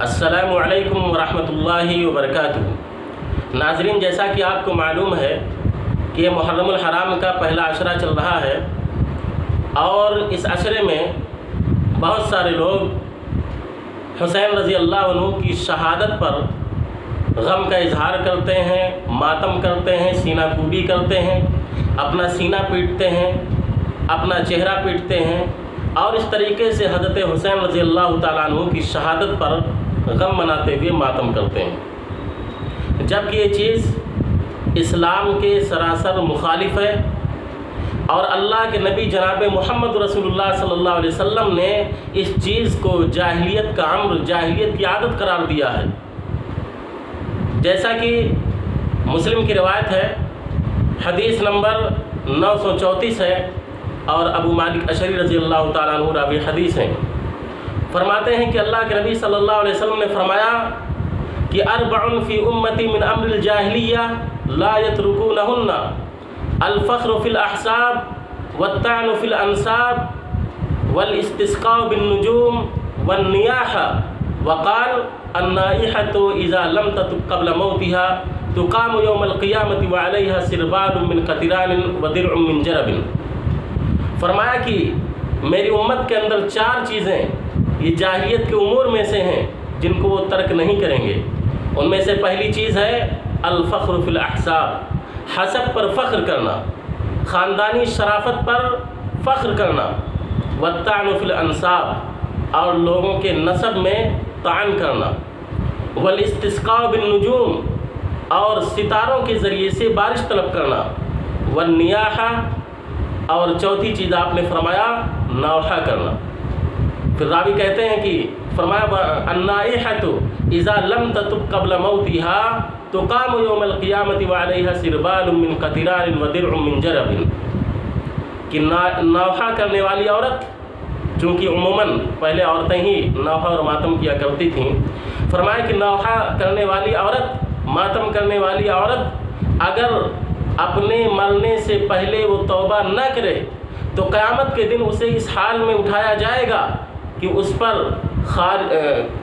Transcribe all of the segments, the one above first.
अस्सलामु अलैकुम वरहमतुल्लाहि वबरकातुहू। नाज़रीन, जैसा कि आपको मालूम है कि मुहर्रमुल हराम का पहला अशरा चल रहा है और इस अशरे में बहुत सारे लोग हुसैन रज़ी अल्लाह अन्हु की शहादत पर गम का इजहार करते हैं, मातम करते हैं, सीना कूबी करते हैं, अपना सीना पीटते हैं, अपना चेहरा पीटते हैं और इस तरीके से हज़रत हुसैन रज़ी अल्लाह तआला अन्हु की शहादत पर गम मनाते हुए मातम करते हैं, जबकि ये चीज़ इस्लाम के सरासर मुखालिफ है और अल्लाह के नबी जनाब मोहम्मद रसूलुल्लाह सल्लल्लाहु अलैहि वसल्लम ने इस चीज़ को जाहिलियत का अम्र, जाहिलियत की आदत करार दिया है। जैसा कि मुस्लिम की रिवायत है, हदीस नंबर 934 है और अबू मालिक अशरी रज़ी अल्लाह तआला अन्हु रावी हदीस हैं। फरमाते हैं कि अल्लाह के नबी सल्लल्लाहु अलैहि वसल्लम ने फरमाया कि अर्बउन फ़ी उम्मती मिन अम्रिल जाहिलिया ला यतरुकुनहुन्ना अल फ़ख्रु फ़िल अहसाब वत्तानु फ़िल अंसाब वल इस्तिस्क़ाउ बिन नुजूम वन नियाहा वक़ाल अन्नाइहतु इज़ा लम ततुब क़ब्ल मौतिहा तुक़ामु यौमल क़ियामति व अलैहा सिरबालुम मिन क़तिरानिन व दिरउम मिन जरबिन। फरमाया कि मेरी उम्मत के अंदर 4 चीज़ें ये जाहिलियत के उमूर में से हैं जिनको वो तर्क नहीं करेंगे। उनमें से पहली चीज़ है अल फ़ख्रु फ़िल अहसाब, हसब पर फ़ख्र करना, ख़ानदानी शराफत पर फ़ख्र करना, वत्तानु फ़िल अंसाब और लोगों के नसब में तान करना, वल इस्तिस्क़ाउ बिन नुजूम और सितारों के ज़रिए से बारिश तलब करना, वन नियाहा और चौथी चीज़ आपने फरमाया नौहा करना। फिर रावी कहते हैं कि फरमाया अन्नाइहतु इज़ा लम ततुब क़ब्ल मौतिहा तुक़ामु यौमल क़ियामति व अलैहा सिरबालुम मिन क़तिरानिन व दिरउम मिन जरबिन। कि नौहा करने वाली औरत, चूँकि उमूमन पहले औरतें ही नौहा और मातम किया करती थीं, फरमाया कि नौहा करने वाली औरत, मातम करने वाली औरत अगर अपने मरने से पहले वो तौबा न करे तो क़यामत के दिन उसे इस हाल में उठाया जाएगा कि उस पर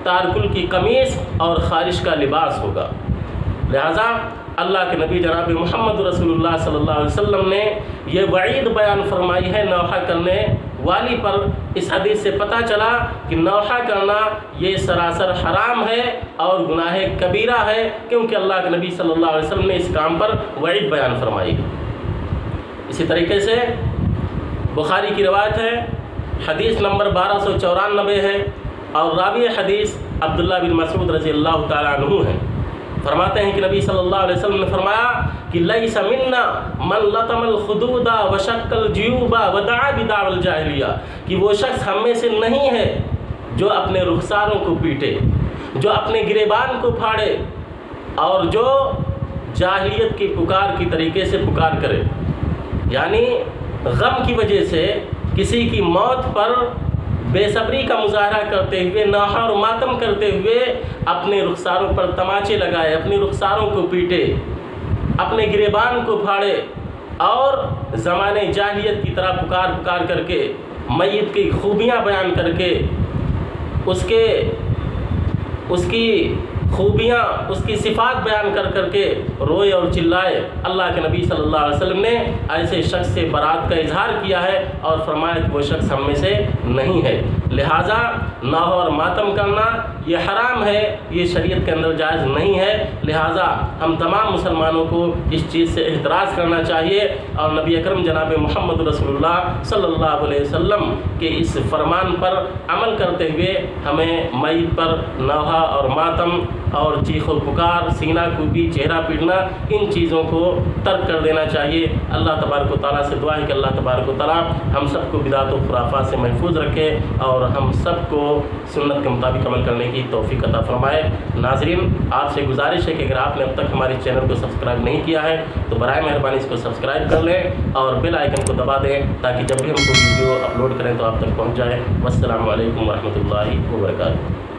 तारकुल की कमीज़ और ख़ारिश का लिबास होगा। लिहाजा अल्लाह के नबी जनाब मोहम्मद रसूलुल्लाह सल्लल्लाहु अलैहि वसल्लम ने ये वईद बयान फरमाई है नौहा करने वाली पर। इस हदीस से पता चला कि नौहा करना ये सरासर हराम है और गुनाह कबीरा है, क्योंकि अल्लाह के नबी सल्लल्लाहु अलैहि वसल्लम ने इस काम पर वईद बयान फरमाई। इसी तरीके से बुखारी की रिवायत है, हदीस नंबर 1294 है और रावी हदीस अब्दुल्लाह बिन मसऊद रज़ी अल्लाह तआला अन्हु हैं। फरमाते हैं कि नबी सल्लल्लाहु अलैहि वसल्लम ने फरमाया कि लैसा मिन्ना मन लतमल खुदूदा व शक्कल जुयूबा व दआ बिदावल जाहिलिया, कि वो शख्स हम में से नहीं है जो अपने रुखसारों को पीटे, जो अपने गिरेबान को फाड़े और जो जाहिलियत की पुकार की तरीके से पुकार करे। यानी गम की वजह से किसी की मौत पर बेसब्री का मुजाहरा करते हुए, नौहा और मातम करते हुए अपने रुखसारों पर तमाचे लगाए, अपने रुखसारों को पीटे, अपने गिरेबान को फाड़े और ज़माने जाहिलियत की तरह पुकार पुकार करके मय्यत की खूबियाँ बयान करके उसकी खूबियाँ, उसकी सिफ़ात बयान कर करके रोए और चिल्लाए। अल्लाह के नबी सल्लल्लाहु अलैहि वसल्लम ने ऐसे शख्स से बरात का इजहार किया है और फरमाया कि वो शख्स हम में से नहीं है। लिहाजा नौहा और मातम करना ये हराम है, ये शरीयत के अंदर जायज़ नहीं है। लिहाजा हम तमाम मुसलमानों को इस चीज़ से एहतराज़ करना चाहिए और नबी अकरम जनाब मोहम्मद रसूलुल्लाह सल्लल्लाहु अलैहि वसल्लम के इस फरमान पर अमल करते हुए हमें मय्यत पर नौहा और मातम और चीखो पुकार, सीना कूबी, चेहरा पीटना, इन चीज़ों को तर्क कर देना चाहिए। अल्लाह तबारक व तआला से दुआ है कि अल्लाह तबारक व तआला हम सबको बिदात व खुराफात से महफूज रखे और हम सबको सुन्नत के मुताबिक अमल करने की तौफीक अता फरमाए। नाज़रीन, आपसे गुजारिश है कि अगर आपने अब तक हमारे चैनल को सब्सक्राइब नहीं किया है तो बराए मेहरबानी इसको सब्सक्राइब कर लें और बेल आइकन को दबा दें ताकि जब भी हम कोई वीडियो अपलोड करें तो आप तक पहुँच जाए। वस्सलामु अलैकुम वरहमतुल्लाहि वबरकातुहू।